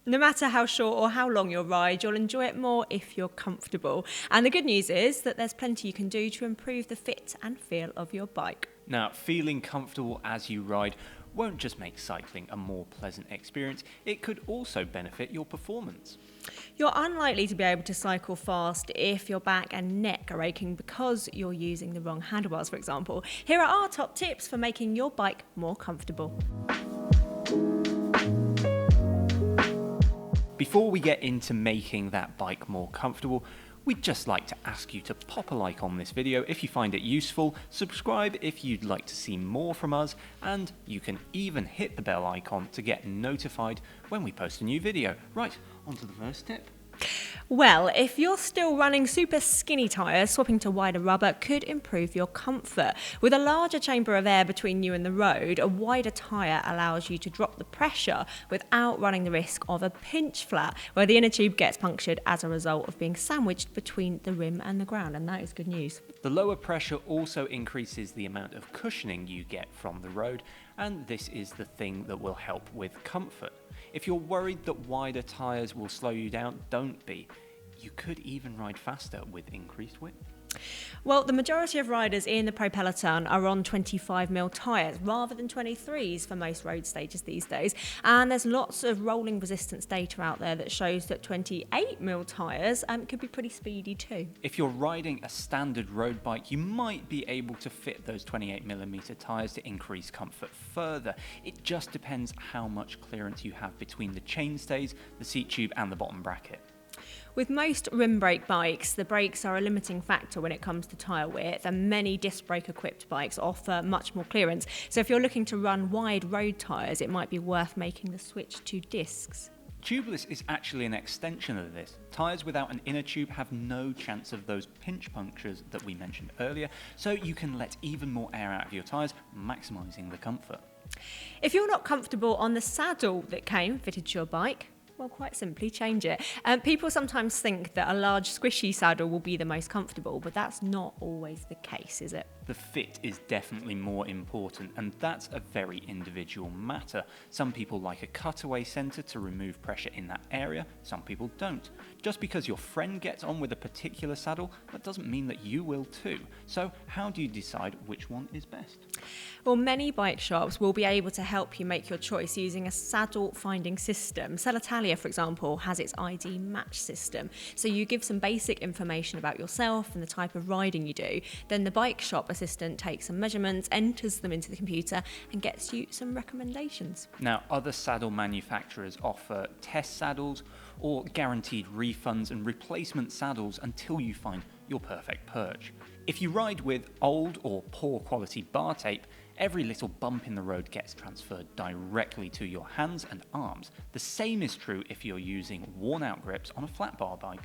No matter how short or how long your ride, you'll enjoy it more if you're comfortable. And the good news is that there's plenty you can do to improve the fit and feel of your bike. Now, feeling comfortable as you ride won't just make cycling a more pleasant experience, it could also benefit your performance. You're unlikely to be able to cycle fast if your back and neck are aching because you're using the wrong handlebars, for example. Here are our top tips for making your bike more comfortable. Before we get into making that bike more comfortable, we'd just like to ask you to pop a like on this video if you find it useful, subscribe if you'd like to see more from us, and you can even hit the bell icon to get notified when we post a new video. Right, on to the first tip. Well, if you're still running super skinny tyres, swapping to wider rubber could improve your comfort. With a larger chamber of air between you and the road, a wider tyre allows you to drop the pressure without running the risk of a pinch flat, where the inner tube gets punctured as a result of being sandwiched between the rim and the ground, and that is good news. The lower pressure also increases the amount of cushioning you get from the road, and this is the thing that will help with comfort. If you're worried that wider tyres will slow you down, don't be. You could even ride faster with increased width. Well, the majority of riders in the pro peloton are on 25mm tyres rather than 23s for most road stages these days, and there's lots of rolling resistance data out there that shows that 28mm tyres could be pretty speedy too. If you're riding a standard road bike, you might be able to fit those 28mm tyres to increase comfort further. It just depends how much clearance you have between the chainstays, the seat tube and the bottom bracket. With most rim brake bikes, the brakes are a limiting factor when it comes to tyre width, and many disc brake equipped bikes offer much more clearance. So if you're looking to run wide road tyres, it might be worth making the switch to discs. Tubeless is actually an extension of this. Tyres without an inner tube have no chance of those pinch punctures that we mentioned earlier, so you can let even more air out of your tyres, maximising the comfort. If you're not comfortable on the saddle that came fitted to your bike, well, quite simply change it. People sometimes think that a large squishy saddle will be the most comfortable, but that's not always the case, is it? The fit is definitely more important, and that's a very individual matter. Some people like a cutaway centre to remove pressure in that area, some people don't. Just because your friend gets on with a particular saddle, that doesn't mean that you will too. So how do you decide which one is best? Well, many bike shops will be able to help you make your choice using a saddle finding system. Sellitalia, for example, has its ID match system. So you give some basic information about yourself and the type of riding you do. Then the bike shop assistant takes some measurements, enters them into the computer, and gets you some recommendations. Now, other saddle manufacturers offer test saddles or guaranteed refunds and replacement saddles until you find your perfect perch. If you ride with old or poor quality bar tape, every little bump in the road gets transferred directly to your hands and arms. The same is true if you're using worn out grips on a flat bar bike.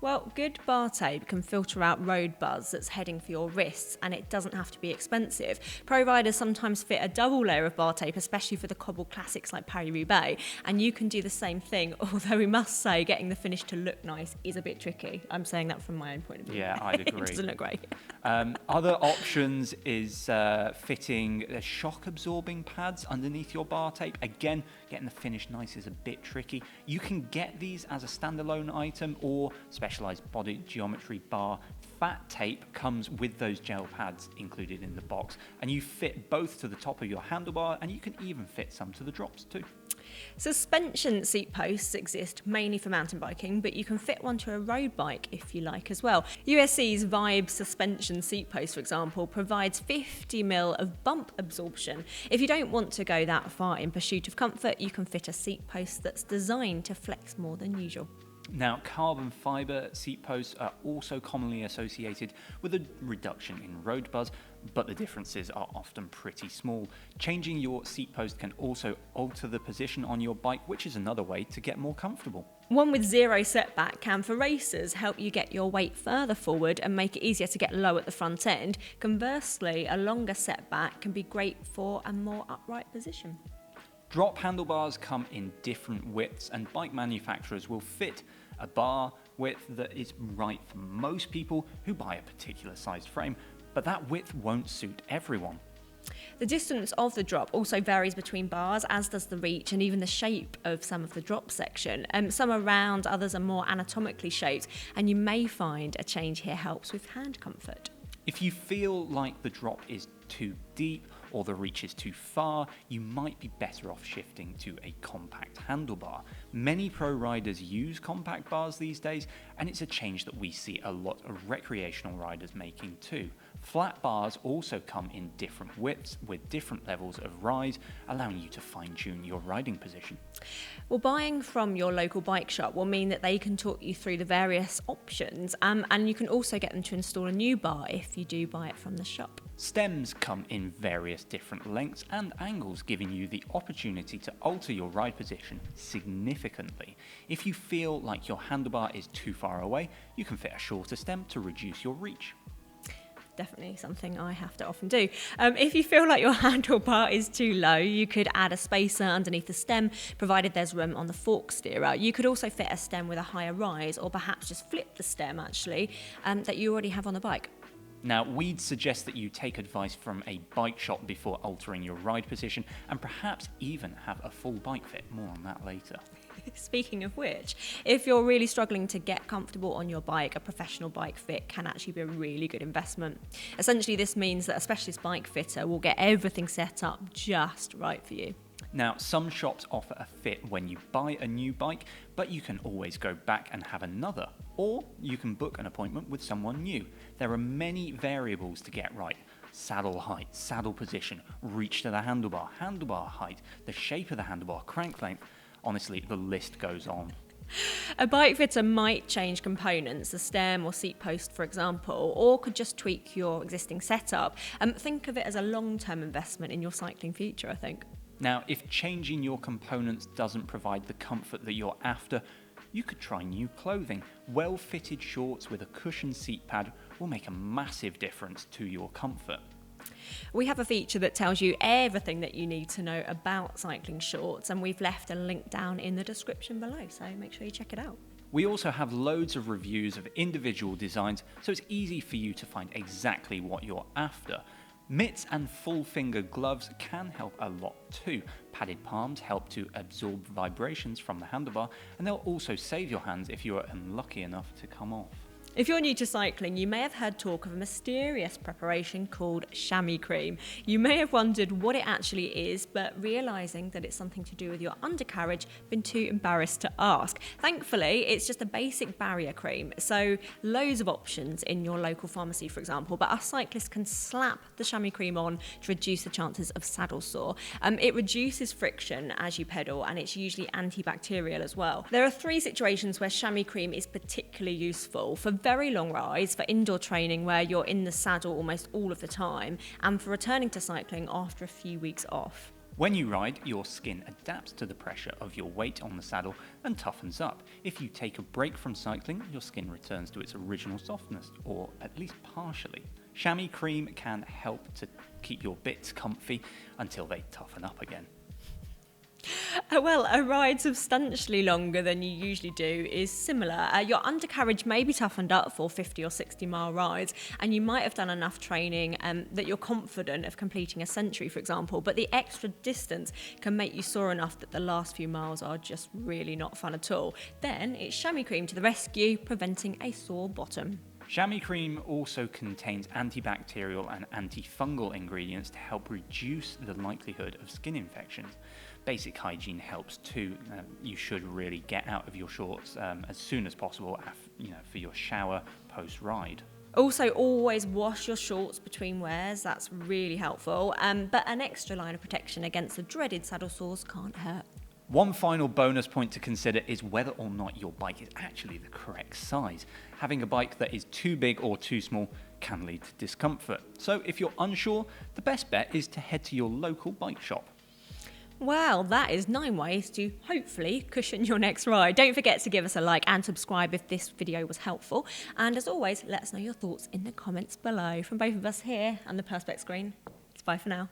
Well, good bar tape can filter out road buzz that's heading for your wrists, and it doesn't have to be expensive. Pro riders sometimes fit a double layer of bar tape, especially for the cobble classics like Paris-Roubaix, and you can do the same thing, although we must say getting the finish to look nice is a bit tricky. I'm saying that from my own point of view. Yeah, I'd agree. It doesn't look great. Other options is fitting shock absorbing pads underneath your bar tape. Again, getting the finish nice is a bit tricky. You can get these as a standalone item or specialized body geometry bar. Fat tape comes with those gel pads included in the box, and you fit both to the top of your handlebar, and you can even fit some to the drops too. Suspension seat posts exist mainly for mountain biking, but you can fit one to a road bike if you like as well. USC's Vibe suspension seat post, for example, provides 50mm of bump absorption. If you don't want to go that far in pursuit of comfort, you can fit a seat post that's designed to flex more than usual. Now, carbon fibre seat posts are also commonly associated with a reduction in road buzz, but the differences are often pretty small. Changing your seat post can also alter the position on your bike, which is another way to get more comfortable. One with zero setback can, for racers, help you get your weight further forward and make it easier to get low at the front end. Conversely, a longer setback can be great for a more upright position. Drop handlebars come in different widths, and bike manufacturers will fit a bar width that is right for most people who buy a particular sized frame, but that width won't suit everyone. The distance of the drop also varies between bars, as does the reach and even the shape of some of the drop section. Some are round, others are more anatomically shaped, and you may find a change here helps with hand comfort. If you feel like the drop is too deep or the reach is too far, you might be better off shifting to a compact handlebar. Many pro riders use compact bars these days, and it's a change that we see a lot of recreational riders making too. Flat bars also come in different widths with different levels of rise, allowing you to fine-tune your riding position. Well, buying from your local bike shop will mean that they can talk you through the various options, and you can also get them to install a new bar if you do buy it from the shop. Stems come in various different lengths and angles, giving you the opportunity to alter your ride position significantly. If you feel like your handlebar is too far away, you can fit a shorter stem to reduce your reach. Definitely something I have to often do. If you feel like your handlebar is too low, you could add a spacer underneath the stem, provided there's room on the fork steerer. You could also fit a stem with a higher rise, or perhaps just flip the stem actually, that you already have on the bike. Now, we'd suggest that you take advice from a bike shop before altering your ride position, and perhaps even have a full bike fit. More on that later. Speaking of which, if you're really struggling to get comfortable on your bike, a professional bike fit can actually be a really good investment. Essentially, this means that a specialist bike fitter will get everything set up just right for you. Now, some shops offer a fit when you buy a new bike, but you can always go back and have another, or you can book an appointment with someone new. There are many variables to get right. Saddle height, saddle position, reach to the handlebar, handlebar height, the shape of the handlebar, crank length. Honestly, the list goes on. A bike fitter might change components, the stem or seat post, for example, or could just tweak your existing setup. Think of it as a long-term investment in your cycling future, I think. Now, if changing your components doesn't provide the comfort that you're after, you could try new clothing. Well-fitted shorts with a cushioned seat pad will make a massive difference to your comfort. We have a feature that tells you everything that you need to know about cycling shorts, and we've left a link down in the description below, so make sure you check it out. We also have loads of reviews of individual designs, so it's easy for you to find exactly what you're after. Mitts and full finger gloves can help a lot too. Padded palms help to absorb vibrations from the handlebar, and they'll also save your hands if you are unlucky enough to come off. If you're new to cycling, you may have heard talk of a mysterious preparation called chamois cream. You may have wondered what it actually is, but realising that it's something to do with your undercarriage, been too embarrassed to ask. Thankfully, it's just a basic barrier cream, so loads of options in your local pharmacy, for example, but us cyclists can slap the chamois cream on to reduce the chances of saddle sore. It reduces friction as you pedal, and it's usually antibacterial as well. There are 3 situations where chamois cream is particularly useful: for very long rides, for indoor training where you're in the saddle almost all of the time, and for returning to cycling after a few weeks off. When you ride, your skin adapts to the pressure of your weight on the saddle and toughens up. If you take a break from cycling, your skin returns to its original softness, or at least partially. Chamois cream can help to keep your bits comfy until they toughen up again. Well, a ride substantially longer than you usually do is similar. Your undercarriage may be toughened up for 50 or 60 mile rides, and you might have done enough training that you're confident of completing a century, for example, but the extra distance can make you sore enough that the last few miles are just really not fun at all. Then it's chamois cream to the rescue, preventing a sore bottom. Chamois cream also contains antibacterial and antifungal ingredients to help reduce the likelihood of skin infections. Basic hygiene helps too. You should really get out of your shorts as soon as possible for your shower post-ride. Also, always wash your shorts between wears, that's really helpful. But an extra line of protection against the dreaded saddle sores can't hurt. One final bonus point to consider is whether or not your bike is actually the correct size. Having a bike that is too big or too small can lead to discomfort. So if you're unsure, the best bet is to head to your local bike shop. Well, that is 9 ways to hopefully cushion your next ride. Don't forget to give us a like and subscribe if this video was helpful. And as always, let us know your thoughts in the comments below. From both of us here and the Perspex screen, it's bye for now.